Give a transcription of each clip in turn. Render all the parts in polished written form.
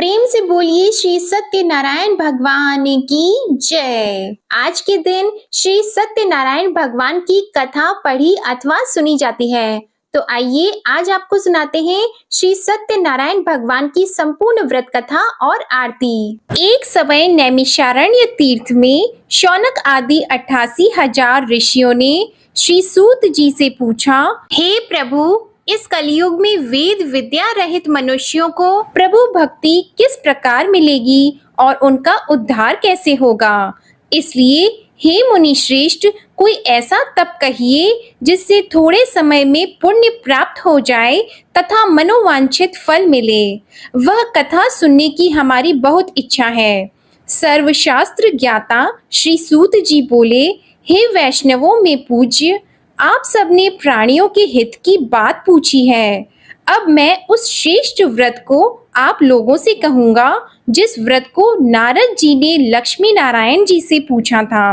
प्रेम से बोलिए श्री सत्यनारायण भगवान की जय। आज के दिन श्री सत्यनारायण भगवान की कथा पढ़ी अथवा सुनी जाती है। तो आइए आज आपको सुनाते हैं श्री सत्यनारायण भगवान की संपूर्ण व्रत कथा और आरती। एक समय नैमिषारण्य तीर्थ में शौनक आदि 88,000 ऋषियों ने श्री सूत जी से पूछा, हे प्रभु, इस कलयुग में वेद विद्या रहित मनुष्यों को प्रभु भक्ति किस प्रकार मिलेगी और उनका उद्धार कैसे होगा। इसलिए हे मुनि श्रेष्ठ, कोई ऐसा तप कहिए जिससे थोड़े समय में पुण्य प्राप्त हो जाए तथा मनोवांछित फल मिले। वह कथा सुनने की हमारी बहुत इच्छा है। सर्वशास्त्र ज्ञाता श्री सूत जी बोले, हे वैष्णवों में पूज्य, आप सबने प्राणियों के हित की बात पूछी है। अब मैं उस श्रेष्ठ व्रत को आप लोगों से कहूंगा जिस व्रत को नारद जी ने लक्ष्मी नारायण जी से पूछा था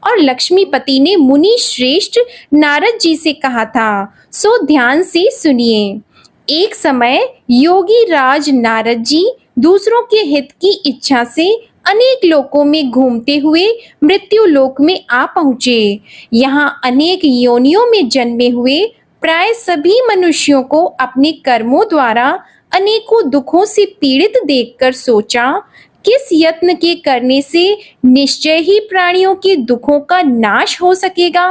और लक्ष्मीपति ने मुनि श्रेष्ठ नारद जी से कहा था। सो ध्यान से सुनिए। एक समय योगी राज नारद जी दूसरों के हित की इच्छा से अनेक लोकों में घूमते हुए मृत्यु लोक में आ पहुँचे। यहाँ अनेक योनियों में जन्मे हुए प्राय सभी मनुष्यों को अपने कर्मों द्वारा अनेकों दुखों से पीड़ित देखकर सोचा, किस यत्न के करने से निश्चय ही प्राणियों के दुखों का नाश हो सकेगा।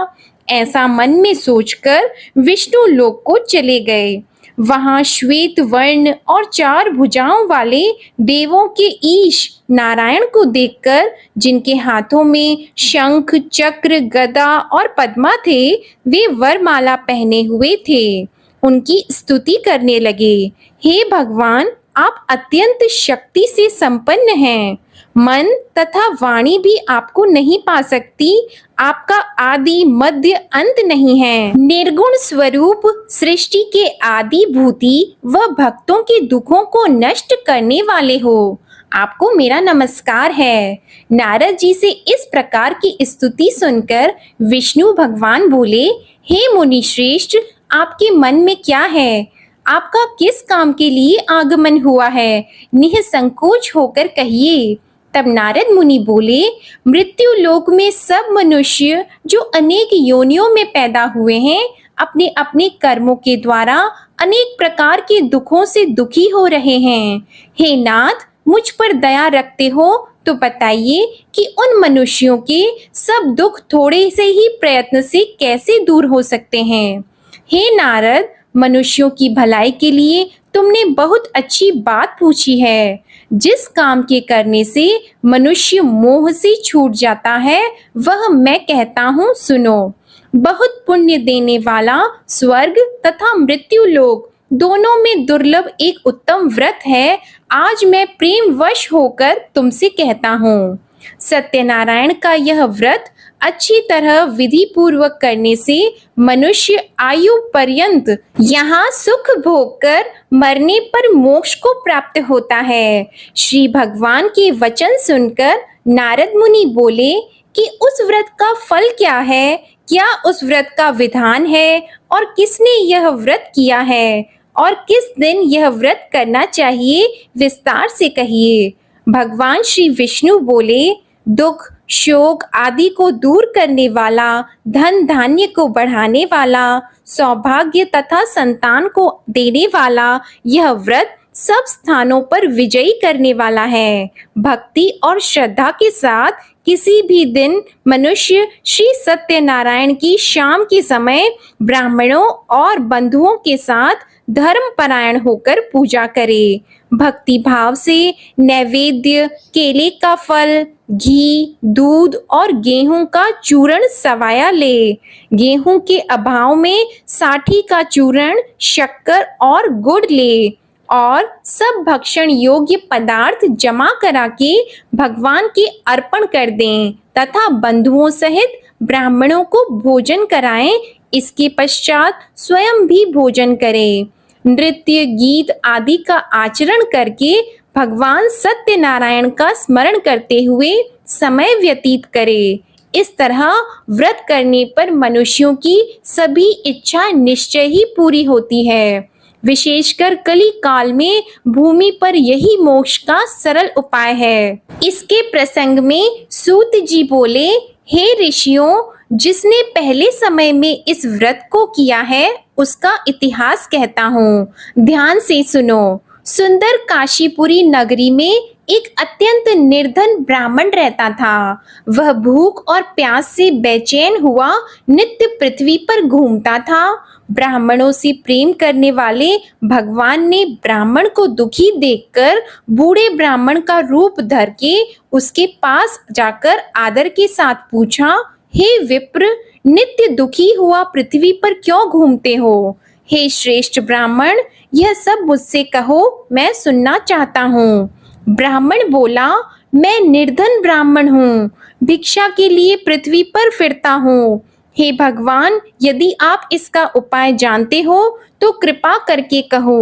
ऐसा मन में सोचकर विष्णु लोक को चले गए। वहां श्वेत वर्ण और 4 भुजाओं वाले देवों के ईश नारायण को देखकर, जिनके हाथों में शंख चक्र गदा और पद्मा थे, वे वरमाला पहने हुए थे, उनकी स्तुति करने लगे। हे भगवान, आप अत्यंत शक्ति से संपन्न हैं। मन तथा वाणी भी आपको नहीं पा सकती। आपका आदि मध्य अंत नहीं है। निर्गुण स्वरूप सृष्टि के आदि भूति व भक्तों के दुखों को नष्ट करने वाले हो। आपको मेरा नमस्कार है। नारद जी से इस प्रकार की स्तुति सुनकर विष्णु भगवान बोले, हे मुनि श्रेष्ठ, आपके मन में क्या है? आपका किस काम के लिए आगमन हुआ है? निःसंकोच होकर कहिए। तब नारद मुनि बोले, मृत्यु लोक में सब मनुष्य जो अनेक योनियों में पैदा हुए हैं, अपने अपने कर्मों के द्वारा अनेक प्रकार के दुखों से दुखी हो रहे हैं। हे नाथ, मुझ पर दया रखते हो तो बताइए कि उन मनुष्यों के सब दुख थोड़े से ही प्रयत्न से कैसे दूर हो सकते हैं। हे नारद, मनुष्यों की भलाई के लिए तुमने बहुत अच्छी बात पूछी है। जिस काम के करने से मनुष्य मोह से छूट जाता है, वह मैं कहता हूँ, सुनो। बहुत पुण्य देने वाला स्वर्ग तथा मृत्यु लोक दोनों में दुर्लभ एक उत्तम व्रत है। आज मैं प्रेम वश होकर तुमसे कहता हूँ। सत्यनारायण का यह व्रत अच्छी तरह विधि पूर्वक करने से मनुष्य आयु पर्यंत यहाँ सुख भोग कर मरने पर मोक्ष को प्राप्त होता है। श्री भगवान के वचन सुनकर नारद मुनि बोले कि उस व्रत का फल क्या है, क्या उस व्रत का विधान है और किसने यह व्रत किया है और किस दिन यह व्रत करना चाहिए, विस्तार से कहिए। भगवान श्री विष्णु बोले, दुख शोक आदि को दूर करने वाला, धन धान्य को बढ़ाने वाला, सौभाग्य तथा संतान को देने वाला यह व्रत सब स्थानों पर विजयी करने वाला है। भक्ति और श्रद्धा के साथ किसी भी दिन मनुष्य श्री सत्यनारायण की शाम के समय ब्राह्मणों और बंधुओं के साथ धर्म परायण होकर पूजा करे। भक्ति भाव से नैवेद्य, केले का फल, घी, दूध और गेहूं का चूर्ण सवाया ले। गेहूं के अभाव में साठी का चूर्ण, शक्कर और गुड़ ले और सब भक्षण योग्य पदार्थ जमा करा के भगवान के अर्पण कर दें तथा बंधुओं सहित ब्राह्मणों को भोजन कराएं। इसके पश्चात स्वयं भी भोजन करें। नृत्य गीत आदि का आचरण करके भगवान सत्यनारायण का स्मरण करते हुए समय व्यतीत करे। इस तरह व्रत करने पर मनुष्यों की सभी इच्छा निश्चय ही पूरी होती है। विशेषकर कली काल में भूमि पर यही मोक्ष का सरल उपाय है। इसके प्रसंग में सूत जी बोले, हे ऋषियों, जिसने पहले समय में इस व्रत को किया है उसका इतिहास कहता हूँ, ध्यान से सुनो। सुंदर काशीपुरी नगरी में एक अत्यंत निर्धन ब्राह्मण रहता था। वह भूख और प्यास से बेचैन हुआ नित्य पृथ्वी पर घूमता था। ब्राह्मणों से प्रेम करने वाले भगवान ने ब्राह्मण को दुखी देखकर बूढ़े ब्राह्मण का रूप धर के उसके पास जाकर आदर के साथ पूछा, हे विप्र, नित्य दुखी हुआ पृथ्वी पर क्यों घूमते हो? हे श्रेष्ठ ब्राह्मण, यह सब मुझसे कहो, मैं सुनना चाहता हूँ। ब्राह्मण बोला, मैं निर्धन ब्राह्मण हूँ, भिक्षा के लिए पृथ्वी पर फिरता हूँ। हे भगवान, यदि आप इसका उपाय जानते हो तो कृपा करके कहो।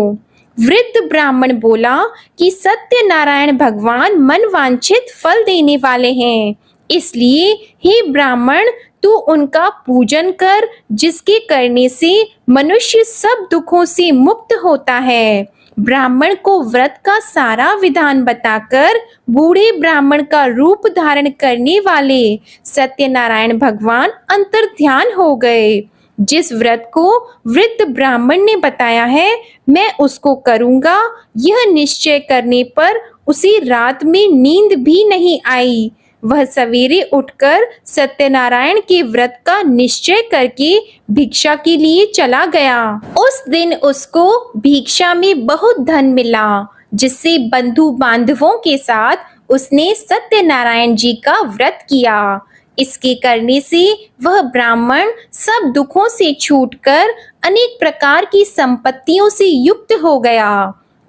वृद्ध ब्राह्मण बोला कि सत्यनारायण भगवान मनवांछित फल देने वाले हैं, इसलिए हे ब्राह्मण, तू उनका पूजन कर, जिसके करने से मनुष्य सब दुखों से मुक्त होता है। ब्राह्मण को व्रत का सारा विधान बताकर बूढ़े ब्राह्मण का रूप धारण करने वाले सत्यनारायण भगवान अंतर्ध्यान हो गए। जिस व्रत को वृद्ध ब्राह्मण ने बताया है, मैं उसको करूंगा, यह निश्चय करने पर उसे रात में नींद भी नहीं आई। वह सवेरे उठकर सत्यनारायण के व्रत का निश्चय करके भिक्षा के लिए चला गया। उस दिन उसको भिक्षा में बहुत धन मिला, जिससे बंधु बांधवों के साथ उसने सत्यनारायण जी का व्रत किया। इसके करने से वह ब्राह्मण सब दुखों से छूटकर अनेक प्रकार की संपत्तियों से युक्त हो गया।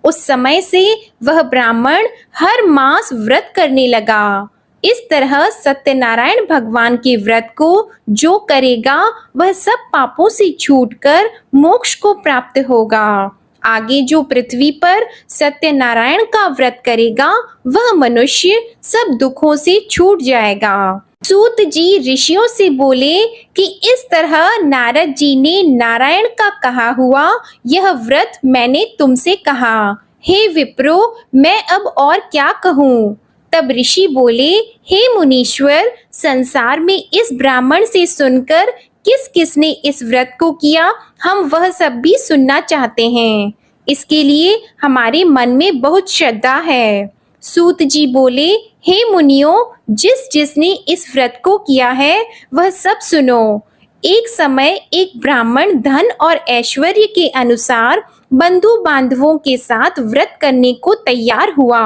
उस समय से वह ब्राह्मण हर मास व्रत करने लगा। इस तरह सत्यनारायण भगवान के व्रत को जो करेगा वह सब पापों से छूटकर मोक्ष को प्राप्त होगा। आगे जो पृथ्वी पर सत्यनारायण का व्रत करेगा वह मनुष्य सब दुखों से छूट जाएगा। सूत जी ऋषियों से बोले कि इस तरह नारद जी ने नारायण का कहा हुआ यह व्रत मैंने तुमसे कहा। हे विप्रो, मैं अब और क्या कहूँ? तब ऋषि बोले, हे मुनीश्वर, संसार में इस ब्राह्मण से सुनकर किस किस ने इस व्रत को किया, हम वह सब भी सुनना चाहते हैं। इसके लिए हमारे मन में बहुत श्रद्धा है। सूत जी बोले, हे मुनियों, जिस जिसने इस व्रत को किया है वह सब सुनो। एक समय एक ब्राह्मण धन और ऐश्वर्य के अनुसार बंधु बांधवों के साथ व्रत करने को तैयार हुआ।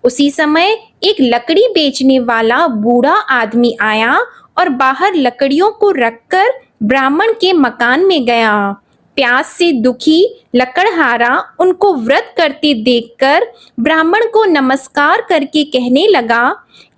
उसी समय एक लकड़ी बेचने वाला बूढ़ा आदमी आया और बाहर लकड़ियों को रखकर ब्राह्मण के मकान में गया। प्यास से दुखी लकड़हारा उनको व्रत करते देखकर ब्राह्मण को नमस्कार करके कहने लगा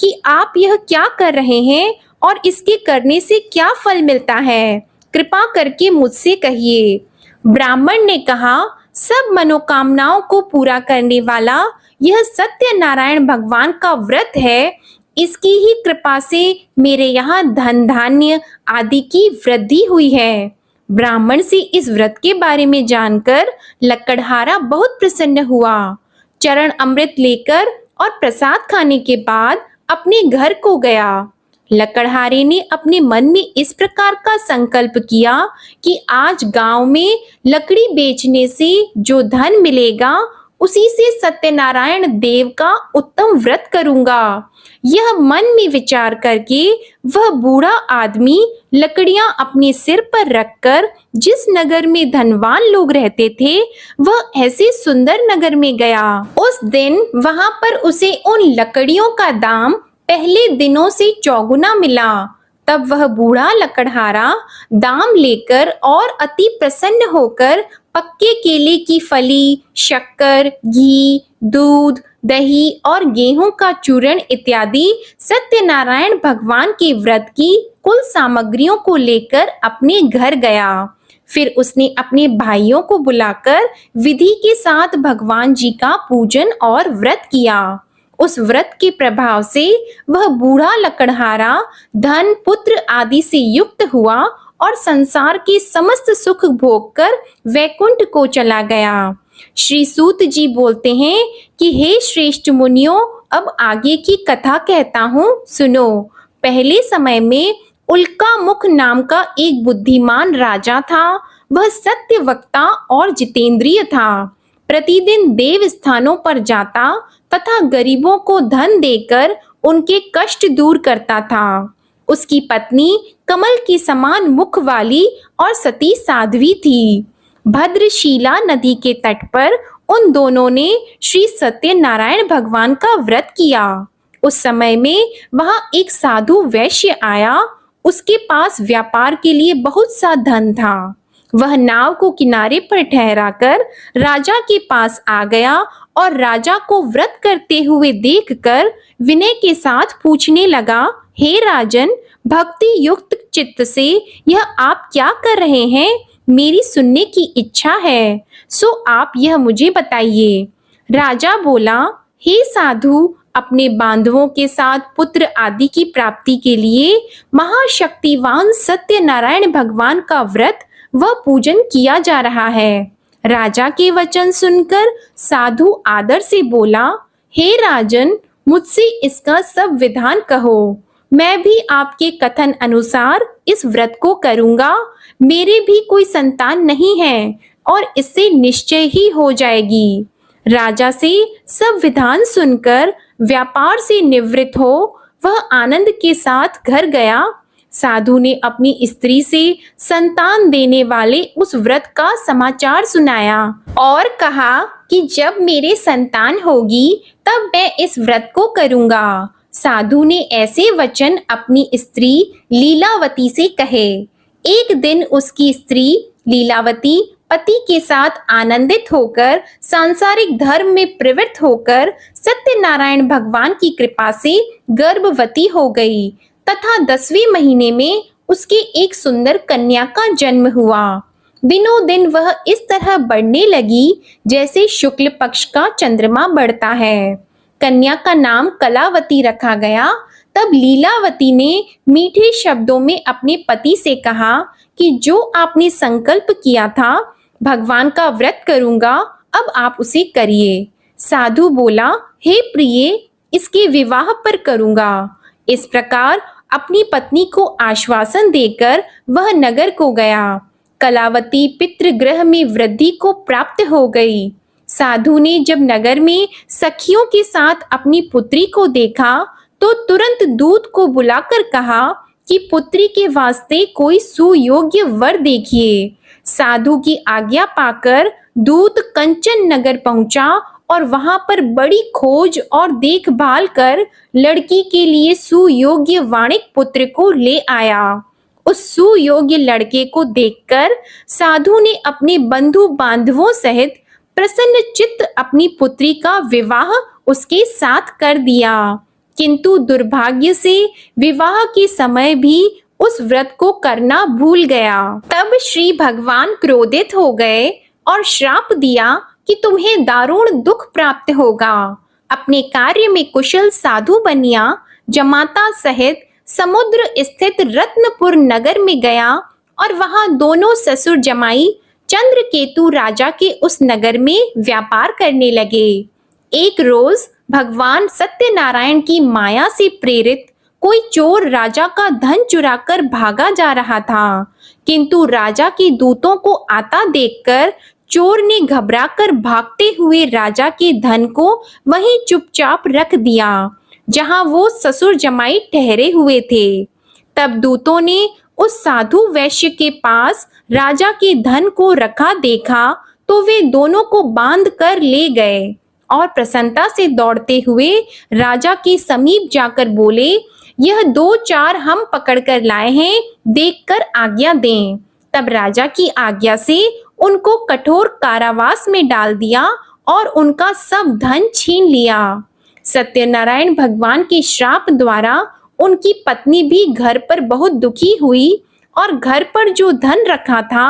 कि आप यह क्या कर रहे हैं और इसके करने से क्या फल मिलता है, कृपा करके मुझसे कहिए। ब्राह्मण ने कहा, सब मनोकामनाओं को पूरा करने वाला यह सत्यनारायण भगवान का व्रत है। इसकी ही कृपा से मेरे यहाँ धन धान्य आदि की वृद्धि हुई है। ब्राह्मण से इस व्रत के बारे में जानकर लकड़हारा बहुत प्रसन्न हुआ। चरण अमृत लेकर और प्रसाद खाने के बाद अपने घर को गया। लकड़हारे ने अपने मन में इस प्रकार का संकल्प किया कि आज गांव में लकड़ी बेचने से जो धन मिलेगा उसी से सत्यनारायण देव का उत्तम व्रत करूंगा। यह मन में विचार करके वह बूढ़ा आदमी लकड़ियां अपने सिर पर रखकर जिस नगर में धनवान लोग रहते थे वह ऐसे सुंदर नगर में गया। उस दिन वहां पर उसे उन लकड़ियों का दाम पहले दिनों से चौगुना मिला। तब वह बूढ़ा लकड़हारा दाम लेकर और अति प्रसन्न होकर पक्के केले की फली, शक्कर, घी, दूध, दही और गेहूं का चूर्ण इत्यादि सत्यनारायण भगवान के व्रत की कुल सामग्रियों को लेकर अपने घर गया। फिर उसने अपने भाइयों को बुलाकर विधि के साथ भगवान जी का पूजन और व्रत किया। उस व्रत के प्रभाव से वह बूढ़ा लकड़हारा धन पुत्र आदि से युक्त हुआ और संसार के समस्त सुख भोग कर वैकुंठ को चला गया। श्री सूत जी बोलते हैं कि हे श्रेष्ठ मुनियों, अब आगे की कथा कहता हूँ, सुनो। पहले समय में उल्का मुख नाम का एक बुद्धिमान राजा था। वह सत्य वक्ता और जितेंद्रिय था। प्रतिदिन देव स्थानों पर जाता तथा गरीबों को धन देकर उनके कष्ट दूर करता था। उसकी पत्नी कमल के समान मुख वाली और सती साध्वी थी। भद्रशीला नदी के तट पर उन दोनों ने श्री सत्यनारायण भगवान का व्रत किया। उस समय में वहां एक साधु वैश्य आया। उसके पास व्यापार के लिए बहुत सा धन था। वह नाव को किनारे पर ठहराकर राजा के पास आ गया और राजा को व्रत करते हुए देखकर विनय के साथ पूछने लगा, हे राजन, भक्ति युक्त चित्त से यह आप क्या कर रहे हैं? मेरी सुनने की इच्छा है, सो आप यह मुझे बताइए। राजा बोला, हे साधु, अपने बांधवों के साथ पुत्र आदि की प्राप्ति के लिए महाशक्तिवान सत्यनारायण भगवान का व्रत व पूजन किया जा रहा है। राजा के वचन सुनकर साधु आदर से बोला, हे राजन, मुझसे इसका सब विधान कहो। मैं भी आपके कथन अनुसार इस व्रत को करूंगा। मेरे भी कोई संतान नहीं है और इससे निश्चय ही हो जाएगी। राजा से सब विधान सुनकर व्यापार से निवृत्त हो वह आनंद के साथ घर गया। साधु ने अपनी स्त्री से संतान देने वाले उस व्रत का समाचार सुनाया और कहा कि जब मेरे संतान होगी तब मैं इस व्रत को करूंगा। साधु ने ऐसे वचन अपनी स्त्री लीलावती से कहे। एक दिन उसकी स्त्री लीलावती पति के साथ आनंदित होकर सांसारिक धर्म में प्रवृत्त होकर सत्यनारायण भगवान की कृपा से गर्भवती हो गई तथा 10वें महीने में उसके एक सुंदर कन्या का जन्म हुआ। दिनों दिन वह इस तरह बढ़ने लगी जैसे शुक्ल पक्ष का चंद्रमा बढ़ता है। कन्या का नाम कलावती रखा गया। तब लीलावती ने मीठे शब्दों में अपने पति से कहा कि जो आपने संकल्प किया था, भगवान का व्रत करूंगा, अब आप उसे करिए। साधु बोला, हे प्रिय, इसके विवाह पर करूंगा। इस प्रकार अपनी पत्नी को आश्वासन देकर वह नगर को गया। कलावती पितृगृह में वृद्धि को प्राप्त हो गई। साधु ने जब नगर में सखियों के साथ अपनी पुत्री को देखा तो तुरंत दूत को बुलाकर कहा कि पुत्री के वास्ते कोई सुयोग्य वर देखिए। साधु की आज्ञा पाकर दूत कंचन नगर पहुंचा और वहां पर बड़ी खोज और देखभाल कर लड़की के लिए सुयोग्य वाणिक पुत्र को ले आया। उस सुयोग्य लड़के को देखकर साधु ने अपने बंधु बांधवों सहित प्रसन्न चित्त अपनी पुत्री का विवाह उसके साथ कर दिया। किंतु दुर्भाग्य से विवाह के समय भी उस व्रत को करना भूल गया। तब श्री भगवान क्रोधित हो गए और श्राप दिया कि तुम्हें दारुण दुख प्राप्त होगा। अपने कार्य में कुशल साधु बनिया जमाता सहित समुद्र स्थित रत्नपुर नगर में गया और वहां दोनों ससुर जमाई चंद्रकेतु राजा के उस नगर में व्यापार करने लगे। एक रोज भगवान सत्यनारायण की माया से प्रेरित कोई चोर राजा का धन चुराकर भागा जा रहा था, किंतु राजा के दूतों को आता देखकर चोर ने घबराकर भागते हुए राजा के धन को वहीं चुपचाप रख दिया जहां वो ससुर जमाई ठहरे हुए थे। तब दूतों ने उस साधु वैश्य के पास राजा के धन को रखा देखा तो वे दोनों को बांध कर ले गए और प्रसन्नता से दौड़ते हुए राजा के समीप जाकर बोले, यह 2-4 हम पकड़कर लाए हैं, देखकर आज्ञा दें। तब राजा की आज्ञा से उनको कठोर कारावास में डाल दिया और उनका सब धन छीन लिया। सत्यनारायण भगवान के श्राप द्वारा उनकी पत्नी भी घर पर बहुत दुखी हुई और घर पर जो धन रखा था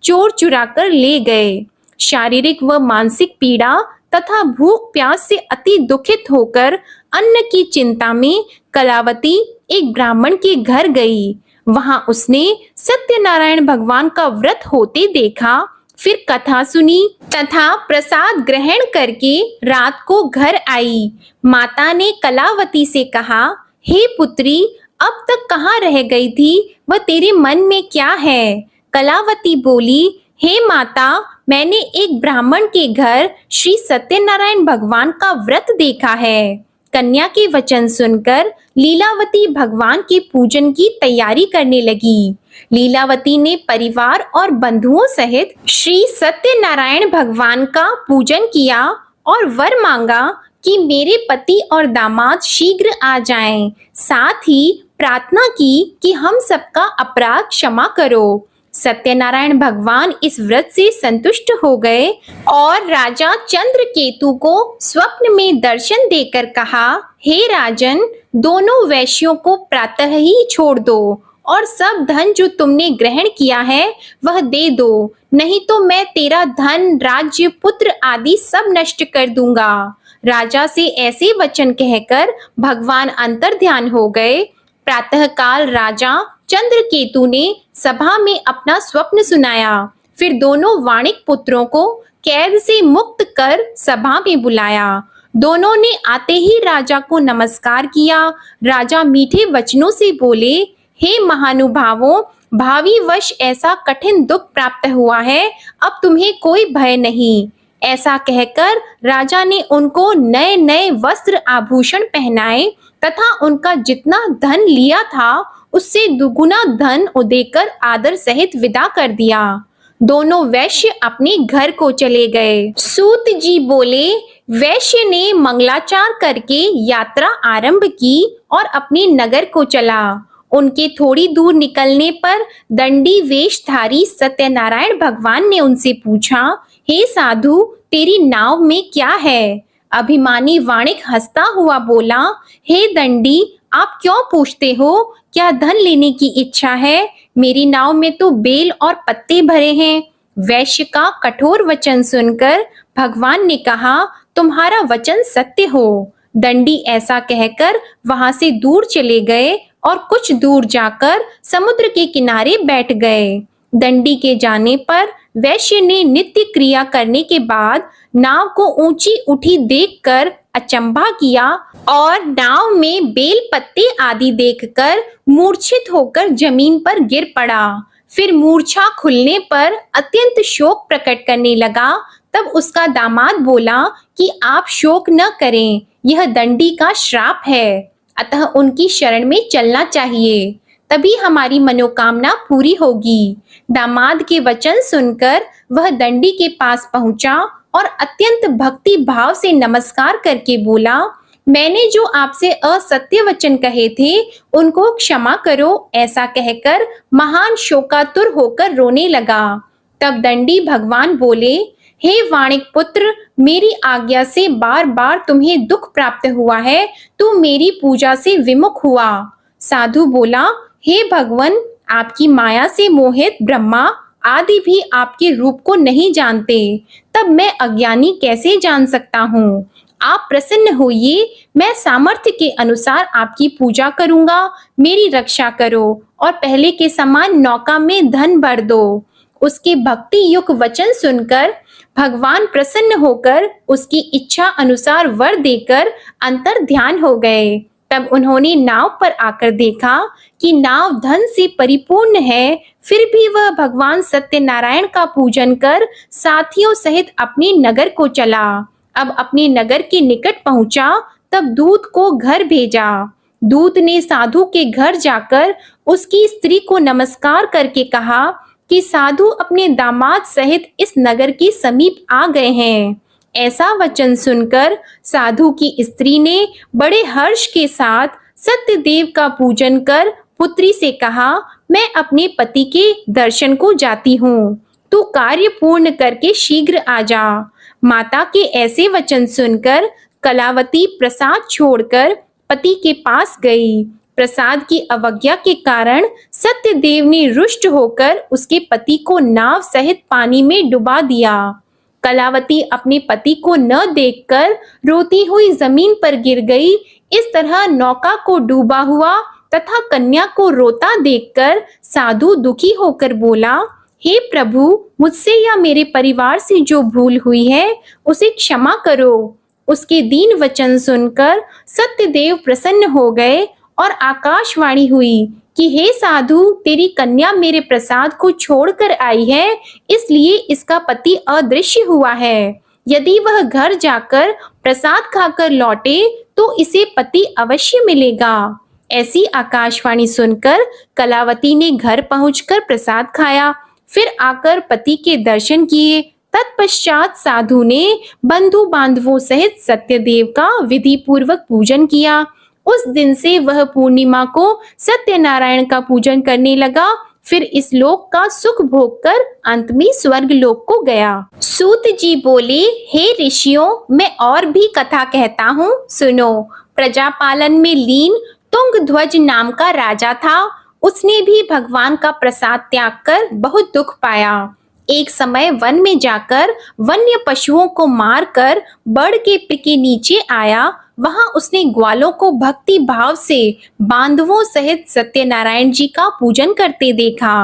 चोर चुरा कर ले गए। शारीरिक व मानसिक पीड़ा तथा भूख प्यास से अति दुखित होकर अन्न की चिंता में कलावती एक ब्राह्मण के घर गई। वहां उसने सत्यनारायण भगवान का व्रत होते देखा, फिर कथा सुनी तथा प्रसाद ग्रहण करके रात को घर आई। माता ने कलावती से कहा, हे पुत्री, अब तक कहाँ रह गई थी, वह तेरे मन में क्या है? कलावती बोली, हे माता, मैंने एक ब्राह्मण के घर श्री सत्यनारायण भगवान का व्रत देखा है। कन्या के वचन सुनकर लीलावती भगवान के पूजन की तैयारी करने लगी। लीलावती ने परिवार और बंधुओं सहित श्री सत्यनारायण भगवान का पूजन किया और वर मांगा कि मेरे पति और दामाद शीघ्र आ जाएं। साथ ही प्रार्थना की कि हम सबका अपराध क्षमा करो। सत्यनारायण भगवान इस व्रत से संतुष्ट हो गए और राजा चंद्रकेतु को स्वप्न में दर्शन देकर कहा, हे राजन, दोनों वैश्यों को प्रातः ही छोड़ दो और सब धन जो तुमने ग्रहण किया है वह दे दो, नहीं तो मैं तेरा धन, राज्य, पुत्र आदि सब नष्ट कर दूंगा। राजा से ऐसे वचन कहकर भगवान अंतर्ध्यान हो गए। प्रातःकाल राजा चंद्रकेतु ने सभा में अपना स्वप्न सुनाया। फिर दोनों वाणिक पुत्रों को कैद से मुक्त कर सभा में बुलाया। दोनों ने आते ही राजा को नमस्कार किया। राजा मीठे वचनों से बोले, हे महानुभावों, भावी वश ऐसा कठिन दुख प्राप्त हुआ है, अब तुम्हें कोई भय नहीं। ऐसा कहकर राजा ने उनको नए नए वस्त्र आभूषण पहनाए तथा उनका जितना धन लिया था उससे दुगुना धन देकर आदर सहित विदा कर दिया। दोनों वैश्य अपने घर को चले गए। सूत जी बोले, वैश्य ने मंगलाचार करके यात्रा आरंभ की और अपने नगर को चला। उनके थोड़ी दूर निकलने पर दंडी वेशधारी सत्यनारायण भगवान ने उनसे पूछा, हे साधु, तेरी नाव में क्या है? अभिमानी वाणिक हंसता हुआ बोला, हे दंडी, आप क्यों पूछते हो? क्या धन लेने की इच्छा है? मेरी नाव में तो बेल और पत्ते भरे हैं। वैश्य का कठोर वचन सुनकर भगवान ने कहा, तुम्हारा वचन सत्य हो। दंडी ऐसा कहकर वहां से दूर चले गए और कुछ दूर जाकर समुद्र के किनारे बैठ गए। दंडी के जाने पर वैश्य ने नित्य क्रिया करने के बाद नाव को ऊंची उठी देखकर अचंभा किया और नाव में बेल पत्ते आदि देखकर मूर्छित होकर जमीन पर गिर पड़ा। फिर मूर्छा खुलने पर अत्यंत शोक प्रकट करने लगा। तब उसका दामाद बोला कि आप शोक न करें, यह दंडी का श्राप है, अतः उनकी शरण में चलना चाहिए, तभी हमारी मनोकामना पूरी होगी। दामाद के वचन सुनकर वह दंडी के पास पहुंचा और अत्यंत भक्ति भाव से नमस्कार करके बोला, मैंने जो आपसे असत्य वचन कहे थे उनको क्षमा करो। ऐसा कहकर महान शोकातुर होकर रोने लगा। तब दंडी भगवान बोले, हे वाणिक पुत्र, मेरी आज्ञा से बार बार तुम्हें दुख प्राप्त हुआ है, तू मेरी पूजा से विमुख हुआ। साधु बोला, हे भगवान, आपकी माया से मोहित ब्रह्मा आदि भी आपके रूप को नहीं जानते, तब मैं अज्ञानी कैसे जान सकता हूँ? आप प्रसन्न होइए, मैं सामर्थ्य के अनुसार आपकी पूजा करूंगा। मेरी रक्षा करो और पहले के समान नौका में धन भर दो। उसके भक्ति युक्त वचन सुनकर भगवान प्रसन्न होकर उसकी इच्छा अनुसार वर देकर अंतर ध्यान हो गए। तब उन्होंने नाव पर आकर देखा कि नाव धन से परिपूर्ण है, फिर भी वह भगवान सत्यनारायण का पूजन कर साथियों सहित अपने नगर को चला। अब अपने नगर के निकट पहुंचा, तब दूत को घर भेजा। दूत ने साधु के घर जाकर उसकी स्त्री को नमस्कार करके कहा कि साधु अपने दामाद सहित इस नगर के समीप आ गए हैं। ऐसा वचन सुनकर साधु की स्त्री ने बड़े हर्ष के साथ सत्यदेव का पूजन कर पुत्री से कहा, मैं अपने पति के दर्शन को जाती हूँ, तू कार्य पूर्ण करके शीघ्र आ जा। माता के ऐसे वचन सुनकर कलावती प्रसाद छोड़कर पति के पास गई। प्रसाद की अवज्ञा के कारण सत्यदेव ने रुष्ट होकर उसके पति को नाव सहित पानी में डुबा दिया। कलावती अपने पति को न देखकर रोती हुई जमीन पर गिर गई। इस तरह नौका को डूबा हुआ तथा कन्या को रोता देखकर साधु दुखी होकर बोला, हे प्रभु, मुझसे या मेरे परिवार से जो भूल हुई है उसे क्षमा करो। उसके दीन वचन सुनकर सत्यदेव प्रसन्न हो गए और आकाशवाणी हुई कि हे साधु, तेरी कन्या मेरे प्रसाद को छोड़कर आई है, इसलिए इसका पति अदृश्य हुआ है। यदि वह घर जाकर प्रसाद खाकर लौटे तो इसे पति अवश्य मिलेगा। ऐसी आकाशवाणी सुनकर कलावती ने घर पहुंचकर प्रसाद खाया, फिर आकर पति के दर्शन किए। तत्पश्चात साधु ने बंधु बांधवों सहित सत्यदेव का विधि पूर्वक पूजन किया। उस दिन से वह पूर्णिमा को सत्यनारायण का पूजन करने लगा। फिर इस लोक का सुख भोग कर अंत में स्वर्ग लोक को गया। सूत जी बोले, हे ऋषियों, मैं और भी कथा कहता हूँ, सुनो। प्रजापालन में लीन तुंगध्वज नाम का राजा था। उसने भी भगवान का प्रसाद त्याग कर बहुत दुख पाया। एक समय वन में जाकर वन्य पशुओं को मारकर बड़ के पेड़ के नीचे आया। वहां उसने ग्वालों को भक्ति भाव से बांधवों सहित सत्यनारायण जी का पूजन करते देखा।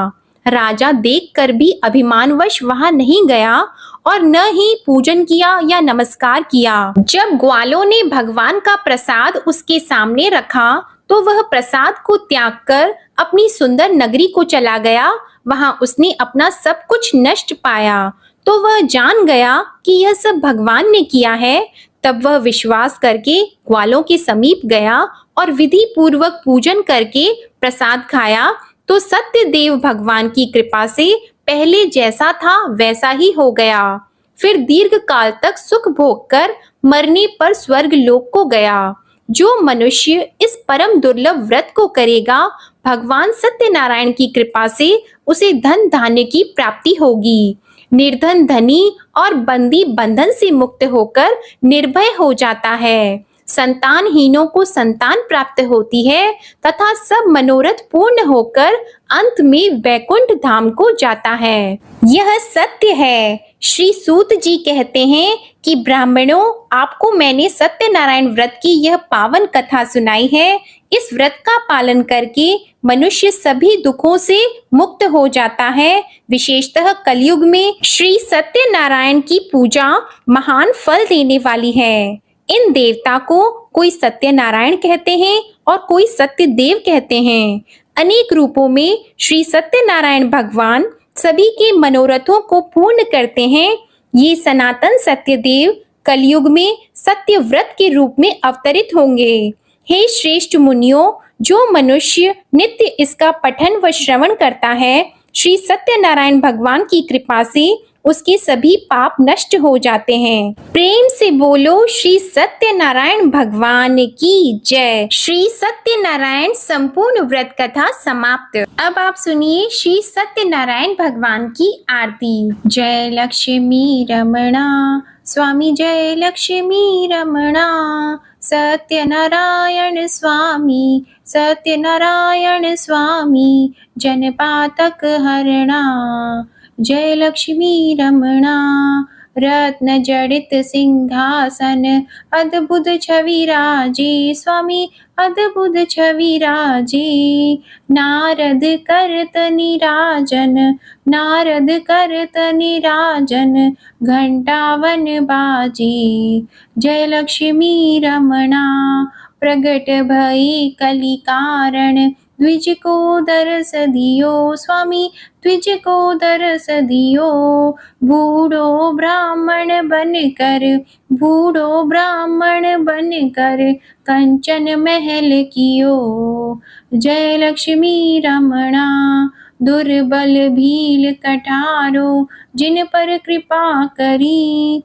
राजा देखकर भी अभिमानवश वहां नहीं गया और न ही पूजन किया या नमस्कार किया। जब ग्वालों ने भगवान का प्रसाद उसके सामने रखा तो वह प्रसाद को त्याग कर अपनी सुंदर नगरी को चला गया। वहां उसने अपना सब कुछ नष्ट पाया तो वह जान गया कि यह सब भगवान ने किया है। तब वह विश्वास करके ग्वालों के समीप गया और विधि पूर्वक पूजन करके प्रसाद खाया तो सत्यदेव भगवान की कृपा से पहले जैसा था वैसा ही हो गया। फिर दीर्घ काल तक सुख भोग कर मरने पर स्वर्ग लोक को गया। जो मनुष्य इस परम दुर्लभ व्रत को करेगा, भगवान सत्यनारायण की कृपा से उसे धन धान्य की प्राप्ति होगी। निर्धन धनी और बंदी बंधन से मुक्त होकर निर्भय हो जाता है। संतानहीनों को संतान प्राप्त होती है तथा सब मनोरथ पूर्ण होकर अंत में वैकुंठ धाम को जाता है। यह सत्य है। श्री सूत जी कहते हैं कि ब्राह्मणों, आपको मैंने सत्यनारायण व्रत की यह पावन कथा सुनाई है। इस व्रत का पालन करके मनुष्य सभी दुखों से मुक्त हो जाता है। विशेषतः कलयुग में श्री सत्यनारायण की पूजा महान फल देने वाली है। इन देवता को कोई सत्यनारायण कहते हैं और कोई सत्यदेव कहते हैं। अनेक रूपों में श्री सत्यनारायण भगवान सभी के मनोरथों को पूर्ण करते हैं। ये सनातन सत्यदेव कलयुग में सत्य व्रत के रूप में अवतरित होंगे। हे श्रेष्ठ मुनियों, जो मनुष्य नित्य इसका पठन व श्रवण करता है, श्री सत्यनारायण भगवान की कृपा से उसके सभी पाप नष्ट हो जाते हैं। प्रेम से बोलो श्री सत्यनारायण भगवान की जय। श्री सत्यनारायण संपूर्ण व्रत कथा समाप्त। अब आप सुनिए श्री सत्यनारायण भगवान की आरती। जय लक्ष्मी रमणा स्वामी, जय लक्ष्मी रमणा। सत्यनारायण स्वामी, सत्यनारायण स्वामी, जनपातक हरणा। जय लक्ष्मी रमणा। रत्न जड़ित सिंहासन, अद्भुत छवि राजे स्वामी, अद्भुत छवि राजे। नारद करत निराजन, नारद करत निराजन, घंटावन बाजे। जय लक्ष्मी रमणा। प्रगट भई कलि कारण, द्विज को दरस दियो स्वामी, द्विज को दरस दियो। बूढ़ो ब्राह्मण बनकर, बूढ़ो ब्राह्मण बनकर, कंचन महल कियो। जय लक्ष्मी रमणा। दुर्बल भील कठारो, जिन पर कृपा करी,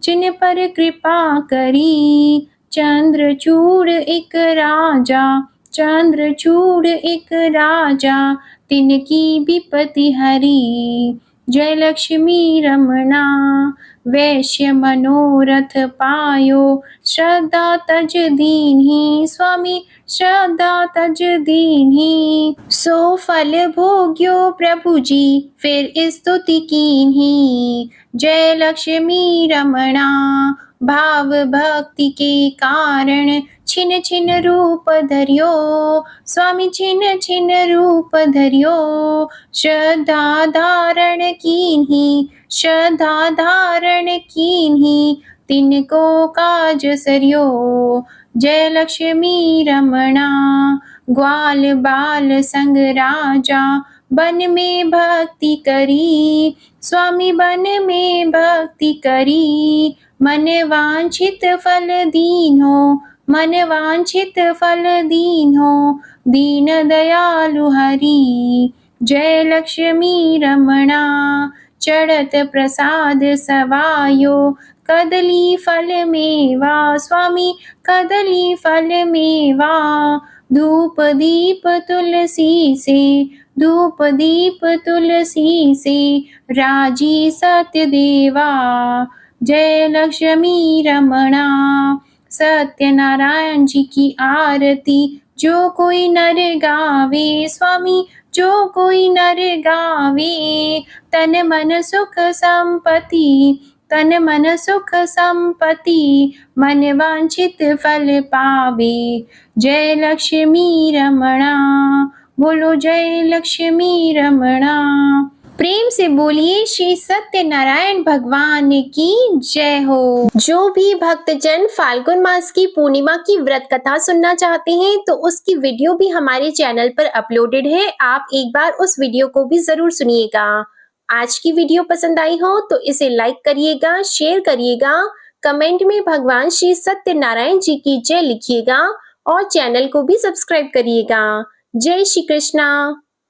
जिन पर कृपा करी। चंद्रचूड़ एक राजा, चंद्रचूड़ एक राजा, तिनकी विपत्ति हरी। जय लक्ष्मी रमणा। वैश्य मनोरथ पायो, श्रद्धा तज दीन्ही स्वामी, श्रद्धा तज दीन्ही। सो फल भोग्यो प्रभु जी, फिर स्तुति कीन्ही। जय लक्ष्मी रमणा। भाव भक्ति के कारण छिन छिन रूप धरियो, स्वामी छिन छिन रूप धरियो। श्रद्धा धारण कीन्ही, श्रद्धा धारण कीन्ही, तिनको काज सरियो। जय लक्ष्मी रमणा। ग्वाल बाल संग राजा, बन में भक्ति करी, स्वामी बन में भक्ति करी। मन वांछित फल दीन्हो, मन वांछित फल दीन्हो, दीन दयालु हरि। जय लक्ष्मी रमणा। चढ़त प्रसाद सवायो, कदली फल मेवा, स्वामी कदली फल मेवा। धूप दीप तुलसी से, धूप दीप तुलसी से, राजी सत्यदेवा। जय लक्ष्मी रमणा। सत्यनारायण जी की आरती जो कोई नर गावे, स्वामी जो कोई नर गावे। तन मन सुख संपत्ति, तन मन सुख संपत्ति, मन वांछित फल पावे। जय लक्ष्मी रमणा। बोलो जय लक्ष्मी रमणा। प्रेम से बोलिए श्री सत्यनारायण भगवान की जय हो। जो भी भक्तजन फाल्गुन मास की पूर्णिमा की व्रत कथा सुनना चाहते हैं तो उसकी वीडियो भी हमारे चैनल पर अपलोडेड है, आप एक बार उस वीडियो को भी जरूर सुनिएगा। आज की वीडियो पसंद आई हो तो इसे लाइक करिएगा, शेयर करिएगा, कमेंट में भगवान श्री सत्यनारायण जी की जय लिखिएगा और चैनल को भी सब्सक्राइब करिएगा। जय श्री कृष्णा।